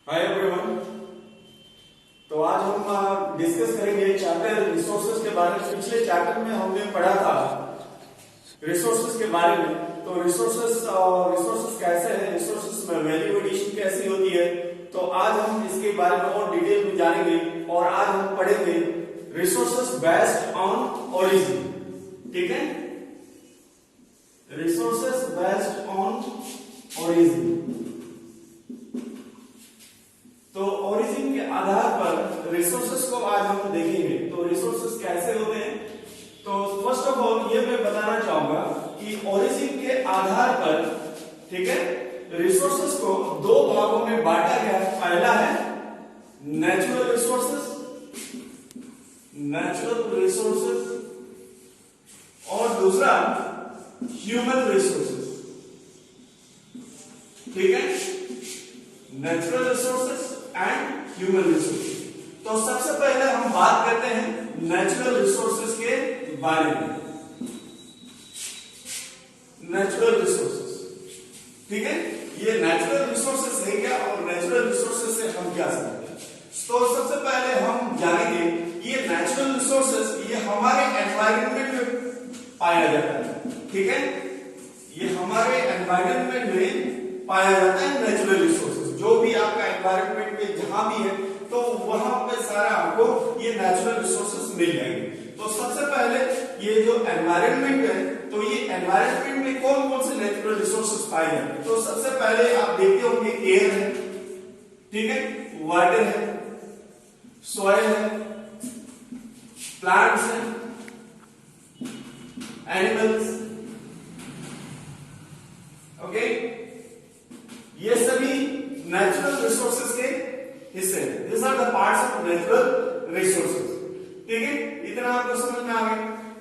Hi everyone. तो आज हम डिस्कस करेंगे चैप्टर रिसोर्सेज के बारे में। पिछले चैप्टर में हमने पढ़ा था रिसोर्सेज के बारे में। तो रिसोर्सेज कैसे है, रिसोर्सेज में वैल्यू एडिशन कैसी होती है, तो आज हम इसके बारे में और डिटेल में जानेंगे। और आज हम पढ़ेंगे रिसोर्सेज बेस्ड ऑन ओरिजिन। ठीक है, रिसोर्सेज बेस्ड ऑन ओरिजिन। तो ओरिजिन के आधार पर रिसोर्सेज को आज हम देखेंगे। तो रिसोर्सेज कैसे होते हैं, तो फर्स्ट ऑफ ऑल ये मैं बताना चाहूंगा कि ओरिजिन के आधार पर, ठीक है, रिसोर्सेज को दो भागों में बांटा गया है। पहला है नेचुरल रिसोर्सेज और दूसरा ह्यूमन रिसोर्सेज। ठीक है, natural resources and human resources. तो सबसे पहले हम बात करते हैं नेचुरल रिसोर्सेज के बारे में। नेचुरल रिसोर्सेज, ठीक है, ये नेचुरल रिसोर्सेज है क्या और नेचुरल रिसोर्सेज से हम क्या समझते हैं। तो सबसे पहले हम जानेंगे ये नेचुरल रिसोर्सेज ये हमारे एनवायरनमेंट में पाया जाता है। ठीक है, ये हमारे एनवायरनमेंट में पाया जाता है। नेचुरल रिसोर्सेज जो भी आपका एनवायरनमेंट में जहां भी है तो वहां पे सारा आपको ये नेचुरल रिसोर्सेज मिल जाएंगे। तो सबसे पहले ये जो एनवायरनमेंट है, तो ये एनवायरनमेंट में कौन कौन से नेचुरल रिसोर्सेज पाए जाते हैं। तो सबसे पहले आप देखते होंगे एयर है, ठीक है, वाटर है, सॉइल है, प्लांट्स है, एनिमल्स। ओके, ये सभी नेचुरल रिसोर्सेज के हिस्से हैं। This are the parts of natural resources. ठीक है, इतना आपको समझ में आ गया।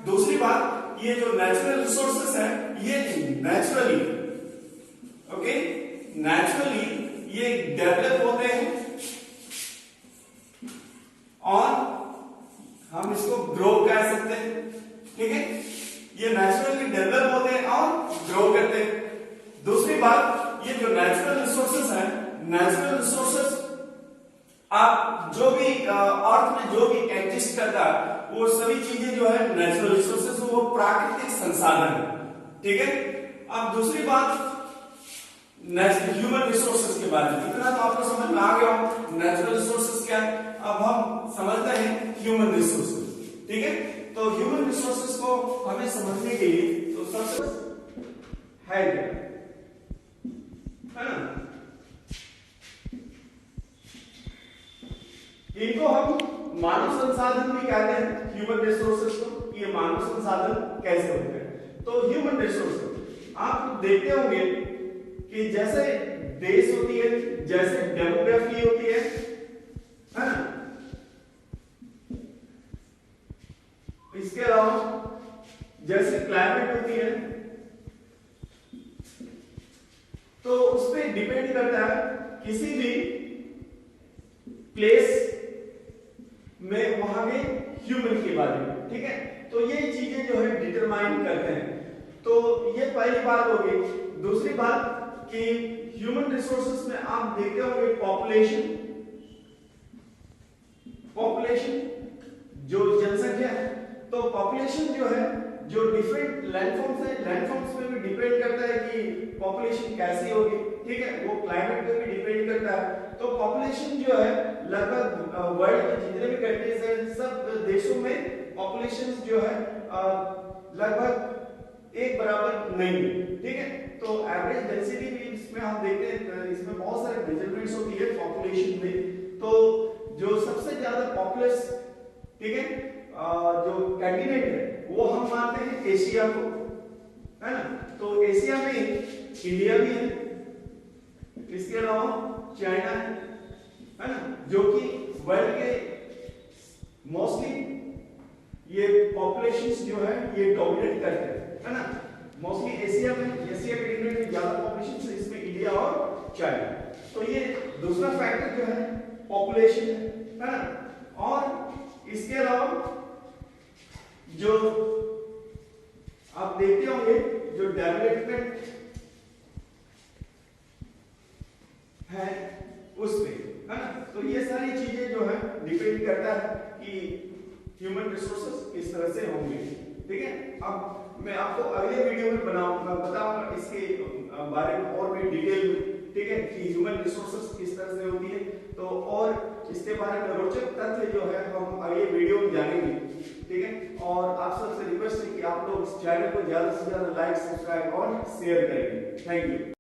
दूसरी बात, ये जो नेचुरल रिसोर्सेज है ये नेचुरली, ओके, नेचुरली ये डेवलप होते हैं और हम इसको ग्रो कर सकते हैं। ठीक है, ये नेचुरली डेवलप होते हैं और ग्रो करते हैं। दूसरी बात, ये जो नेचुरल रिसोर्सेज है, नेचुरल रिसोर्सेज आप जो भी अर्थ में जो भी एग्जिस्ट करता है वो सभी चीजें जो है नेचुरल रिसोर्सेज वो प्राकृतिक संसाधन है। ठीक है, अब दूसरी बात ह्यूमन रिसोर्सेज के बारे में। इतना तो आपको समझ में आ गया हो नेचुरल रिसोर्सेज क्या है। अब हम समझते हैं ह्यूमन रिसोर्सेज। ठीक है, तो ह्यूमन रिसोर्सेज को हमें समझने के लिए तो सबसे है क्या है ना, इनको हम मानव संसाधन भी कहते हैं। ह्यूमन रिसोर्सेज को ये मानव संसाधन कैसे होते हैं। तो ह्यूमन रिसोर्सेज आप देखते होंगे कि जैसे देश होती है, जैसे डेमोग्राफी होती है ना, इसके अलावा जैसे क्लाइमेट होती है, तो उस पर डिपेंड करता है किसी भी प्लेस में वहां के ह्यूमन के बारे में। ठीक है, तो ये चीजें जो है डिटरमाइन करते हैं। तो ये पहली बात होगी। दूसरी बात कि ह्यूमन रिसोर्सेज में आप देखते होंगे पॉपुलेशन जो जनसंख्या है, तो पॉपुलेशन जो है जो डिफरेंट लैंडफॉर्म्स है, लैंडफॉर्म्स पे भी डिपेंड करता है कि पॉपुलेशन कैसी होगी। ठीक है, वो क्लाइमेट पे भी डिपेंड करता है। तो पॉपुलेशन जो है लगभग वर्ल्ड के जितने भी कंट्रीज हैं सब देशों में पॉपुलेशन जो है लगभग एक बराबर नहीं है। ठीक है, तो एवरेज डेंसिटी भी इसमें हम देखते हैं, इसमें बहुत सारे मेजरमेंट्स होती है पॉपुलेशन में। तो जो सबसे ज्यादा पॉपुलस, ठीक है, जो कंटिनेंट है वो हम मानते हैं एशिया को, है ना। तो एशिया में इंडिया भी है, इसके अलावा चाइना है ना, जो कि वर्ल्ड के मोस्टली ये पॉपुलेशंस जो है ये डोमिनेट करते हैं, है ना। मोस्टली एशिया के कंटिनेंट में ज्यादा पॉपुलेशन है, इसमें इंडिया और चाइना। तो ये दूसरा फैक्टर जो है पॉपुलेशन है ना। और इसके अलावा जो आप देखते होंगे जो डेवलपमेंट है उस पे, है ना। तो ये सारी चीजें जो है डिपेंड करता है कि ह्यूमन रिसोर्सेस किस तरह से होंगे, ठीक है। अब मैं आपको अगले वीडियो में बताऊंगा इसके बारे में और भी डिटेल में, ठीक है, कि ह्यूमन रिसोर्सेस किस तरह से होती है। तो और इसके बारे में रोचक तथ्य जो है हम अगले वीडियो में जानेंगे, ठीक है। और आप सबसे रिक्वेस्ट है कि आप लोग इस चैनल को ज्यादा से ज्यादा लाइक, सब्सक्राइब और शेयर करेंगे। Thank you.